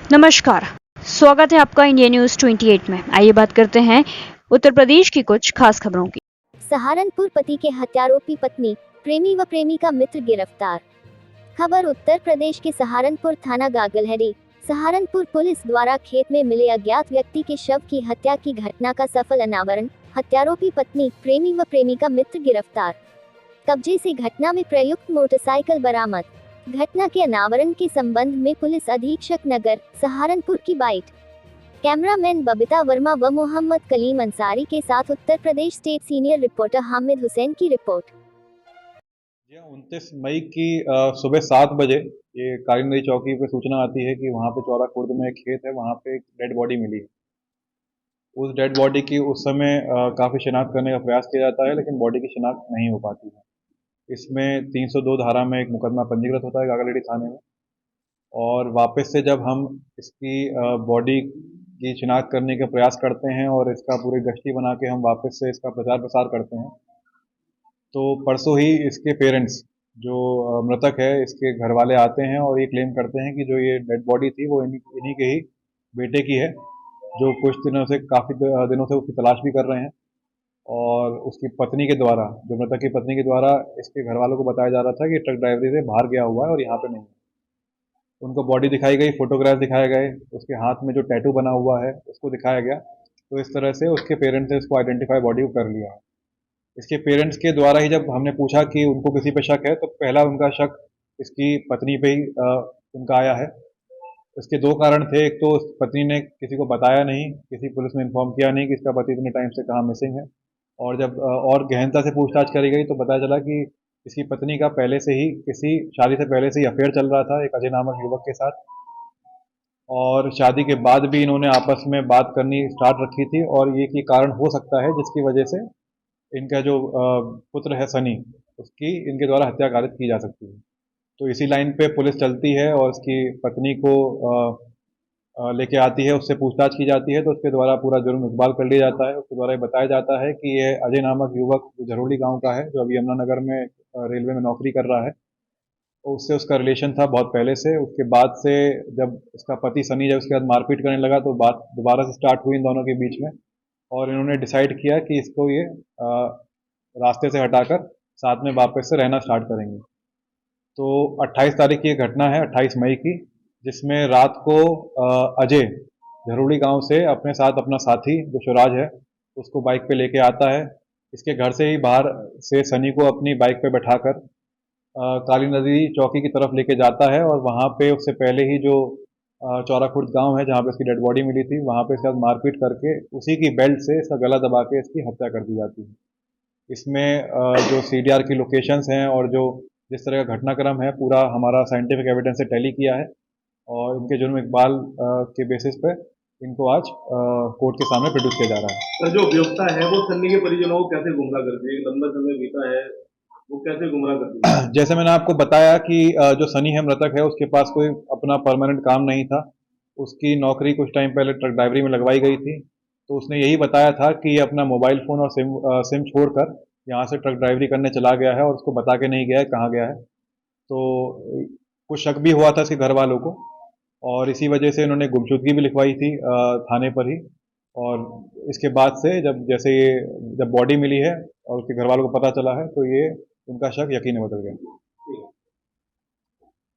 नमस्कार, स्वागत है आपका इंडिया न्यूज 28 में। आइए बात करते हैं उत्तर प्रदेश की कुछ खास खबरों की। सहारनपुर पति के हत्यारोपी पत्नी, प्रेमी व प्रेमिका मित्र गिरफ्तार। खबर उत्तर प्रदेश के सहारनपुर थाना गागलहरी, सहारनपुर पुलिस द्वारा खेत में मिले अज्ञात व्यक्ति के शव की हत्या की घटना का सफल अनावरण। हत्यारोपी पत्नी, प्रेमी व प्रेमिका मित्र गिरफ्तार। कब्जे से घटना में प्रयुक्त मोटरसाइकिल बरामद। घटना के अनावरण के संबंध में पुलिस अधीक्षक नगर, सहारनपुर की बाइट। कैमरामैन बबीता वर्मा व मोहम्मद कलीम अंसारी के साथ Uttar Pradesh state senior reporter Hamid Hussain की रिपोर्ट। 29 मई की सुबह 7 बजे ये काली नदी चौकी पे सूचना आती है कि वहाँ पे चौरा खुर्द में एक खेत है, वहाँ पे एक डेड बॉडी मिली है। उस डेड बॉडी की उस समय काफ़ी शिनाख्त करने का प्रयास किया जाता है, लेकिन बॉडी की शिनाख्त नहीं हो पाती है। इसमें 302 धारा में एक मुकदमा पंजीकृत होता है गागलहेड़ी थाने में, और वापस से जब हम इसकी बॉडी की शिनाख्त करने का प्रयास करते हैं और इसका पूरी गश्ती बना के हम वापस से इसका प्रचार प्रसार करते हैं, तो परसों ही इसके पेरेंट्स जो मृतक है, इसके घर वाले आते हैं और ये क्लेम करते हैं कि जो ये डेड बॉडी थी वो इन्हीं के ही बेटे की है, जो कुछ दिनों से काफ़ी दिनों से उसकी तलाश भी कर रहे हैं। और उसकी पत्नी के द्वारा, जो मृतक की पत्नी के द्वारा इसके घर वालों को बताया जा रहा था कि ट्रक ड्राइवरी से बाहर गया हुआ है और यहाँ पे नहीं है। उनको बॉडी दिखाई गई, फोटोग्राफ दिखाए गए, उसके हाथ में जो टैटू बना हुआ है उसको दिखाया गया। तो इस तरह से उसके पेरेंट्स ने उसको आइडेंटिफाई बॉडी को कर लिया है। इसके पेरेंट्स के द्वारा ही जब हमने पूछा कि उनको किसी पे शक है, तो पहला उनका शक इसकी पत्नी पे ही उनका आया है। इसके दो कारण थे। एक तो उस पत्नी ने किसी को बताया नहीं, किसी पुलिस में इन्फॉर्म किया नहीं कि इसका पति इतने टाइम से कहाँ मिसिंग है। और जब और गहनता से पूछताछ करी गई तो पता चला कि इसकी पत्नी का पहले से ही किसी शादी से पहले से ही अफेयर चल रहा था एक अजय नामक युवक के साथ, और शादी के बाद भी इन्होंने आपस में बात करनी स्टार्ट रखी थी, और ये की कारण हो सकता है जिसकी वजह से इनका जो पुत्र है सनी, उसकी इनके द्वारा हत्या कारित की जा सकती है। तो इसी लाइन पे पुलिस चलती है और उसकी पत्नी को लेके आती है, उससे पूछताछ की जाती है, तो उसके द्वारा पूरा जुर्म इकबाल कर लिया जाता है। उसके द्वारा ये बताया जाता है कि ये अजय नामक युवक जो झरोली गांव का है, जो अभी यमुनानगर में रेलवे में नौकरी कर रहा है, तो उससे उसका रिलेशन था बहुत पहले से। उसके बाद से जब इसका पति सनी जब उसके बाद मारपीट करने लगा, तो बात दोबारा से स्टार्ट हुई इन दोनों के बीच में, और इन्होंने डिसाइड किया कि इसको ये रास्ते से हटाकर साथ में वापस से रहना स्टार्ट करेंगे। तो 28 तारीख की ये घटना है, 28 मई की, जिसमें रात को अजय झरोली गांव से अपने साथ अपना साथी जो शिवराज है उसको बाइक पे लेके आता है। इसके घर से ही बाहर से सनी को अपनी बाइक पे बैठाकर काली नदी चौकी की तरफ लेके जाता है, और वहाँ पे उससे पहले ही जो चौरा खुर्द गाँव है जहाँ पे इसकी डेड बॉडी मिली थी, वहाँ पे इसके साथ मारपीट करके उसी की बेल्ट से इसका गला दबा के इसकी हत्या कर दी जाती है। इसमें जो सीडीआर की लोकेशंस हैं और जो जिस तरह का घटनाक्रम है, पूरा हमारा साइंटिफिक एविडेंस से टैली किया है, और इनके जुर्म इकबाल के बेसिस पे इनको आज कोर्ट के सामने प्रोड्यूस किया जा रहा है। तो जो अभियुक्ता है वो सन्नी के परिजनों को कैसे गुमराह करती है? लंबा समय बीता है, वो कैसे गुमराह करती है? जैसे मैंने आपको बताया कि जो सनी है मृतक है, उसके पास कोई अपना परमानेंट काम नहीं था। उसकी नौकरी कुछ टाइम पहले ट्रक ड्राइवरी में लगवाई गई थी, तो उसने यही बताया था कि ये अपना मोबाइल फ़ोन और सिम छोड़कर यहाँ से ट्रक ड्राइवरी करने चला गया है, और उसको बता के नहीं गया है कहाँ गया है। तो कुछ शक भी हुआ था इसके घर वालों को, और इसी वजह से इन्होंने गुमशुदगी भी लिखवाई थी थाने पर ही। और इसके बाद से जब बॉडी मिली है और उसके घर वालों को पता चला है, तो ये उनका शक यकीन में बदल गया।